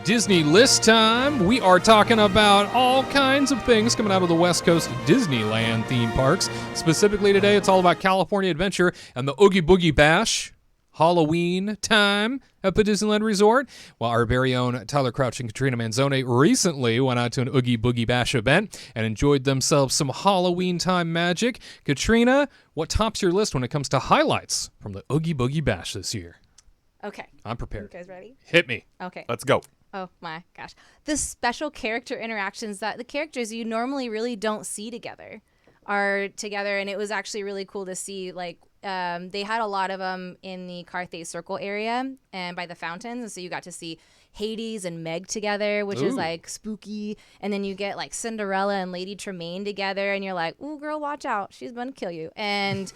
Disney list time. We are talking about all kinds of things coming out of the West Coast Disneyland theme parks. Specifically today, it's all about California Adventure and the Oogie Boogie Bash. Halloween time at the Disneyland Resort. While our very own Tyler Crouch and Katrina Manzone recently went out to an Oogie Boogie Bash event and enjoyed themselves some Halloween time magic. Katrina, what tops your list when it comes to highlights from the Oogie Boogie Bash this year? Okay. I'm prepared. You guys ready? Hit me. Okay. Let's go. Oh my gosh. The special character interactions that the characters you normally really don't see together are together, and it was actually really cool to see. Like they had a lot of them in the Carthay Circle area and by the fountains, and so you got to see Hades and Meg together, which is like spooky, and then you get like Cinderella and Lady Tremaine together, and you're like, ooh girl, watch out, she's gonna kill you. And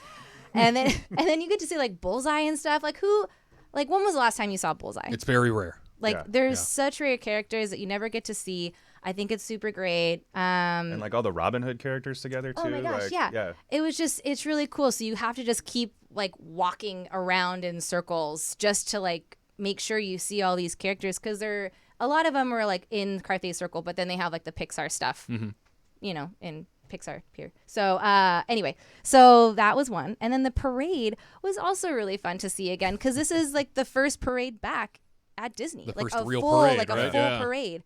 then you get to see like Bullseye and stuff. Like when was the last time you saw Bullseye? It's very rare. Like there's such rare characters that you never get to see. I think it's super great. And like all the Robin Hood characters together too. Oh my gosh, yeah. It's really cool. So you have to just keep like walking around in circles just to like make sure you see all these characters, because a lot of them are like in Carthay Circle, but then they have like the Pixar stuff, you know, in Pixar Pier. So anyway, so that was one. And then the parade was also really fun to see again, because this is like the first parade back at Disney. The like first a real full, parade, like a right? full Yeah. parade.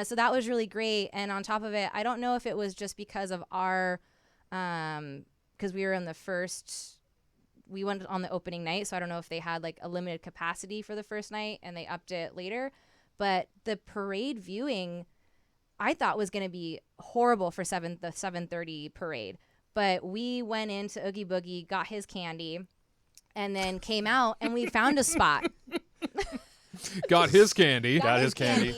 So that was really great. And on top of it, I don't know if it was just because of our, because we were in we went on the opening night. So I don't know if they had like a limited capacity for the first night and they upped it later. But the parade viewing, I thought was going to be horrible for the 7:30 parade. But we went into Oogie Boogie, got his candy, and then came out and we found a spot. Got his candy. Got his candy.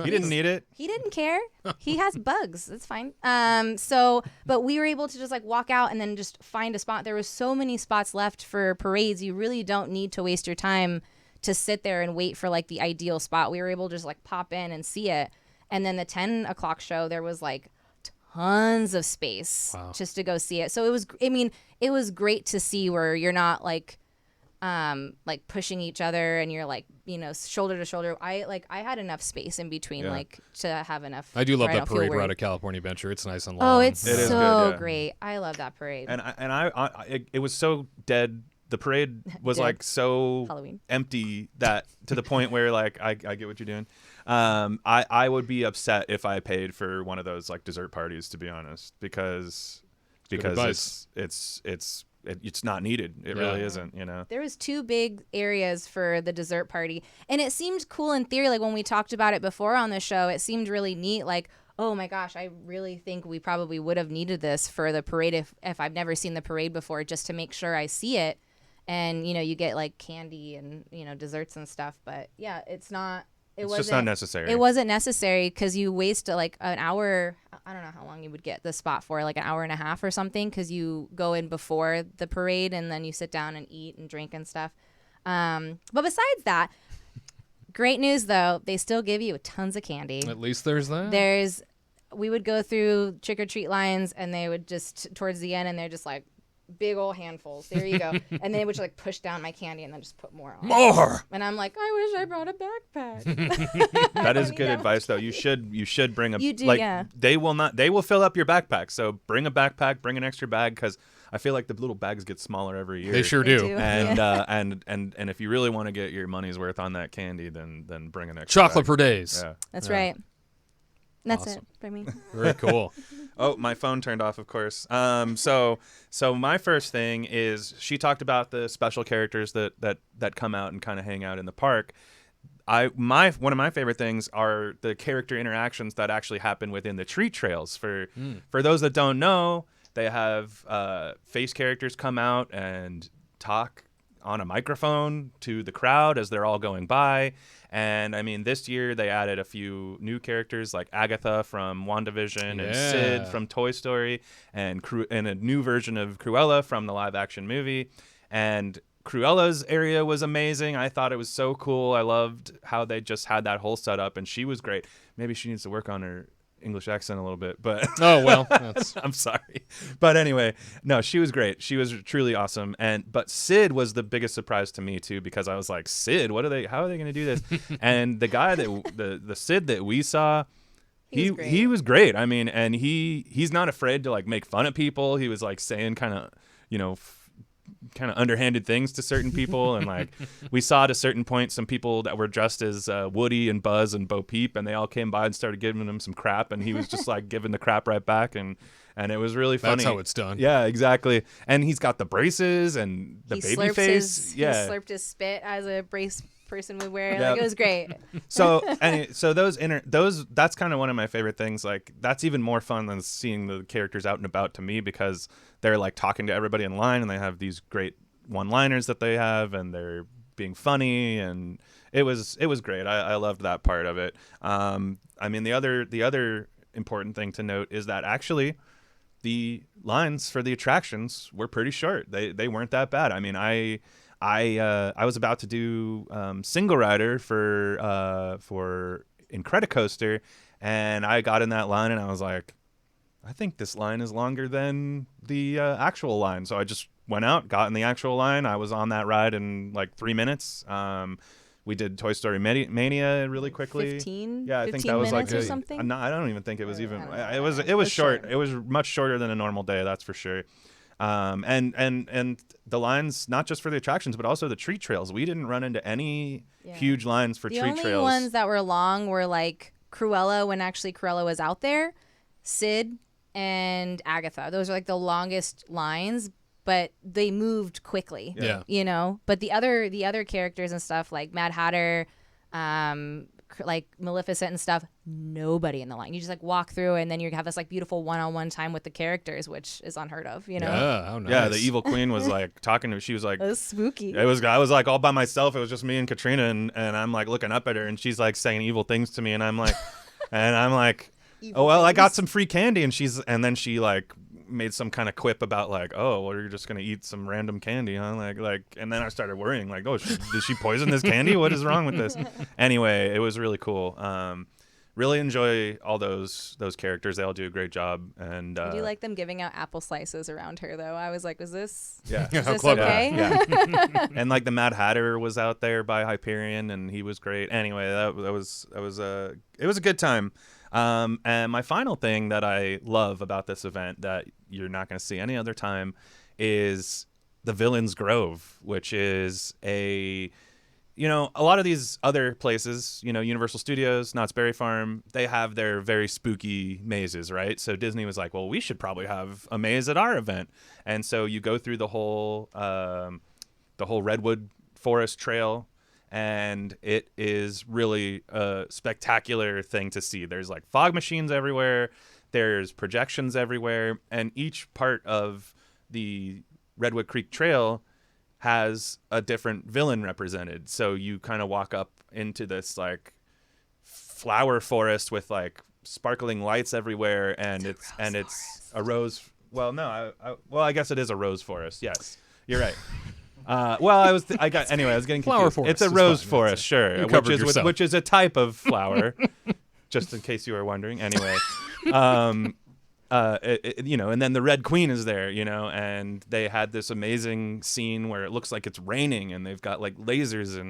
He didn't need it. He didn't care. He has bugs. It's fine. But we were able to just like walk out and then just find a spot. There was so many spots left for parades. You really don't need to waste your time to sit there and wait for like the ideal spot. We were able to just like pop in and see it. And then the 10 o'clock show, there was like tons of space just to go see it. So it was great to see where you're not like pushing each other and you're like, you know, shoulder to shoulder. I had enough space in between like to have enough. I do love that parade route at California Adventure. It's nice and long. Oh, it's It is so good, yeah. great. I love that parade. And it was so dead. The parade was Dead. like so Halloween. empty that to the point where like I get what you're doing. I would be upset if I paid for one of those like dessert parties, to be honest, because it's not needed. It really isn't, you know. There was 2 big areas for the dessert party, and it seemed cool in theory. Like when we talked about it before on the show, it seemed really neat. Like, oh my gosh, I really think we probably would have needed this for the parade if I've never seen the parade before, just to make sure I see it. And you know, you get like candy and you know desserts and stuff. But yeah, it's just not necessary. It wasn't necessary because you waste like an hour. I don't know how long you would get the spot for, like an hour and a half or something, because you go in before the parade and then you sit down and eat and drink and stuff. But besides that, great news though, they still give you tons of candy. At least there's that. We would go through trick or treat lines and they would just towards the end and they're just like big old handfuls. There you go. And they would just like push down my candy and then just put more on. More. And I'm like, I wish I brought a backpack. That is good advice though. You should bring a You do, like yeah. they will fill up your backpack. So bring a backpack, bring an extra bag, because I feel like the little bags get smaller every year. They sure do. And and if you really want to get your money's worth on that candy, then bring an extra Chocolate bag. for days. Yeah. That's right. That's Awesome. it for me. Very cool. Oh, my phone turned off, of course. So my first thing is she talked about the special characters that come out and kind of hang out in the park. One of my favorite things are the character interactions that actually happen within the treat trails. For those that don't know, they have face characters come out and talk on a microphone to the crowd as they're all going by. And I mean, this year they added a few new characters like Agatha from WandaVision and Sid from Toy Story and a new version of Cruella from the live action movie. And Cruella's area was amazing. I thought it was so cool. I loved how they just had that whole setup, and she was great. Maybe she needs to work on her English accent a little bit, but Oh well, that's I'm sorry. But anyway, no, she was great. She was truly awesome. But Sid was the biggest surprise to me too, because I was like, Sid, how are they going to do this? And the guy that the Sid that we saw, he was great. I mean, and he's not afraid to like make fun of people. He was like saying kind of, kind of underhanded things to certain people, and like we saw at a certain point some people that were dressed as Woody and Buzz and Bo Peep, and they all came by and started giving him some crap, and he was just like giving the crap right back, and it was really funny. That's how it's done. Yeah, exactly. And he's got the braces and the baby face. He slurped his spit as a brace person would wear. Yep. Like, it was great. So that's kind of one of my favorite things. Like that's even more fun than seeing the characters out and about to me, because they're like talking to everybody in line, and they have these great one-liners that they have, and they're being funny, and it was great. I loved that part of it. I mean, the other important thing to note is that actually the lines for the attractions were pretty short. They weren't that bad. I mean, I was about to do single rider for Incredicoaster, and I got in that line, and I was like, I think this line is longer than the actual line. So I just went out, got in the actual line. I was on that ride in like 3 minutes. We did Toy Story Mania really quickly. 15? Yeah, I think that was like or something? I don't even think it was even. It was short. short. It was much shorter than a normal day, that's for sure. And the lines, not just for the attractions, but also the treat trails. We didn't run into any huge lines for treat trails. The only ones that were long were like Cruella, when actually Cruella was out there, Sid, and Agatha. Those are like the longest lines, but they moved quickly. Yeah. But the other characters and stuff like Mad Hatter, like Maleficent and stuff, nobody in the line. You just like walk through, and then you have this like beautiful one-on-one time with the characters, which is unheard of. Yeah, how nice. Yeah, the evil queen was like talking to. She was like, It was spooky. I was like all by myself. It was just me and Katrina, and I'm like looking up at her, and she's like saying evil things to me, and I'm like, oh well, I got some free candy, and then she like made some kind of quip about like, oh, well, you're just gonna eat some random candy, huh? Like, and then I started worrying, like, oh, did she poison this candy? What is wrong with this? Anyway, it was really cool. Really enjoy all those characters. They all do a great job. And I do like them giving out apple slices around her, though. I was like, is this How this clever. okay? Yeah. And like the Mad Hatter was out there by Hyperion, and he was great. Anyway, it was a good time. And my final thing that I love about this event that you're not going to see any other time is the Villain's Grove, which is a lot of these other places, Universal Studios, Knott's Berry Farm, they have their very spooky mazes, right? So Disney was like, well, we should probably have a maze at our event. And so you go through the whole Redwood Forest Trail, and it is really a spectacular thing to see. There's like fog machines everywhere. There's projections everywhere. And each part of the Redwood Creek Trail has a different villain represented. So you kind of walk up into this like flower forest with like sparkling lights everywhere, and it's a rose. Well, no, I guess it is a rose forest. Yes, you're right. I was getting Flower confused. forest It's a is rose fine, forest, sure, which is a type of flower, just in case you were wondering. Anyway, and then the Red Queen is there, and they had this amazing scene where it looks like it's raining, and they've got like lasers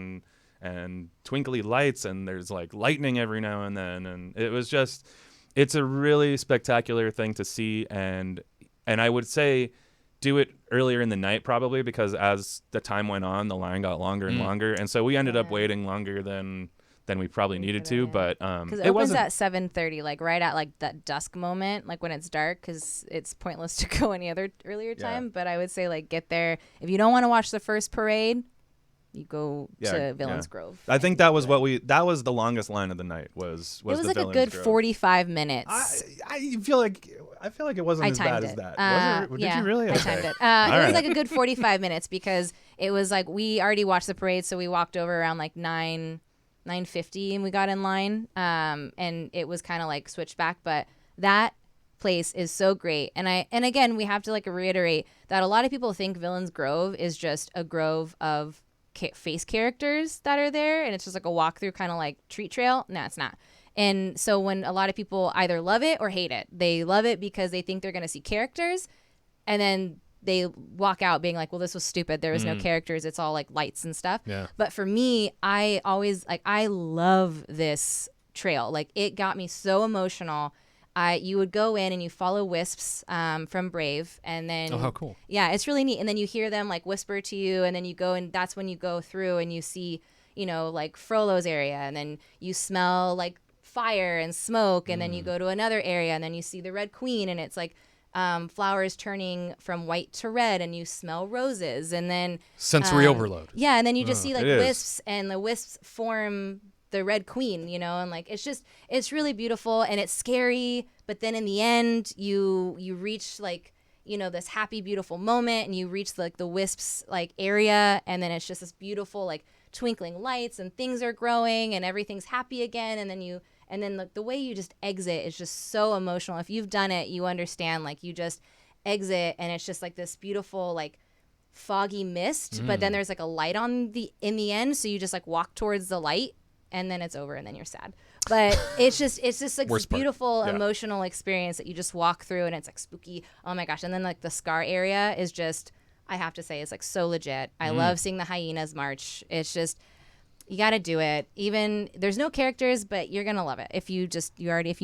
and twinkly lights, and there's like lightning every now and then, and it's a really spectacular thing to see, and I would say do it earlier in the night probably, because as the time went on, the line got longer and longer, and so we ended up waiting longer than we probably needed to, but because it opens at 7:30, like right at like that dusk moment, like when it's dark, because it's pointless to go any other earlier time. Yeah. But I would say like get there if you don't want to watch the first parade. You go to Villain's Grove. I think that was the longest line of the night was it was the like Villain's a good Grove. 45 minutes. I feel like it wasn't as bad as that. Did you really? I Okay. timed it. It right. was like a good 45 minutes, because it was like we already watched the parade, so we walked over around like 9:50 and we got in line, and it was kind of like switched back, but that place is so great. And again, we have to like reiterate that a lot of people think Villain's Grove is just a grove of face characters that are there, and it's just like a walkthrough kind of like treat trail. No, it's not. And so when a lot of people either love it or hate it, they love it because they think they're going to see characters, and then they walk out being like, well, this was stupid. There was no characters. It's all like lights and stuff. Yeah. But for me, I always I love this trail. Like, it got me so emotional. You would go in and you follow wisps from Brave, and then Oh, how cool. Yeah, it's really neat. And then you hear them like whisper to you, and then you go, and that's when you go through and you see, like Frollo's area, and then you smell like fire and smoke, and then you go to another area, and then you see the Red Queen, and it's like flowers turning from white to red, and you smell roses, and then Sensory overload. Yeah, and then you just see like it is. wisps, and the wisps form the Red Queen, and like it's really beautiful, and it's scary, but then in the end you reach like this happy beautiful moment, and you reach like the wisps like area, and then it's just this beautiful like twinkling lights, and things are growing, and everything's happy again, and then like the way you just exit is just so emotional. If you've done it, you understand, like you just exit, and it's just like this beautiful like foggy mist, but then there's like a light in the end, so you just like walk towards the light, and then it's over, and then you're sad. But it's just like this beautiful emotional experience that you just walk through, and it's like spooky. Oh my gosh. And then like the Scar area is just, I have to say, it's like so legit. I love seeing the hyenas march. It's just, you got to do it. Even there's no characters, but you're going to love it. If you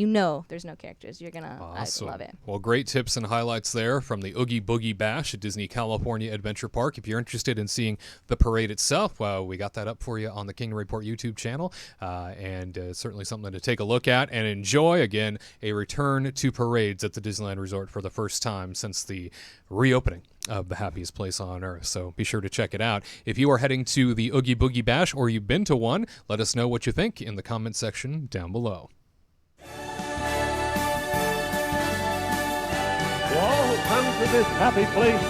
know there's no characters, you're going to love it. Well, great tips and highlights there from the Oogie Boogie Bash at Disney California Adventure Park. If you're interested in seeing the parade itself, we got that up for you on the King Report YouTube channel, and certainly something to take a look at and enjoy. Again, a return to parades at the Disneyland Resort for the first time since the reopening of the happiest place on earth. So be sure to check it out. If you are heading to the Oogie Boogie Bash, or you've been to one, let us know what you think in the comment section down below. To all who come to this happy place,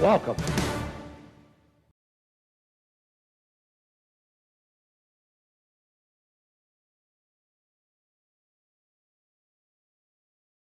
welcome.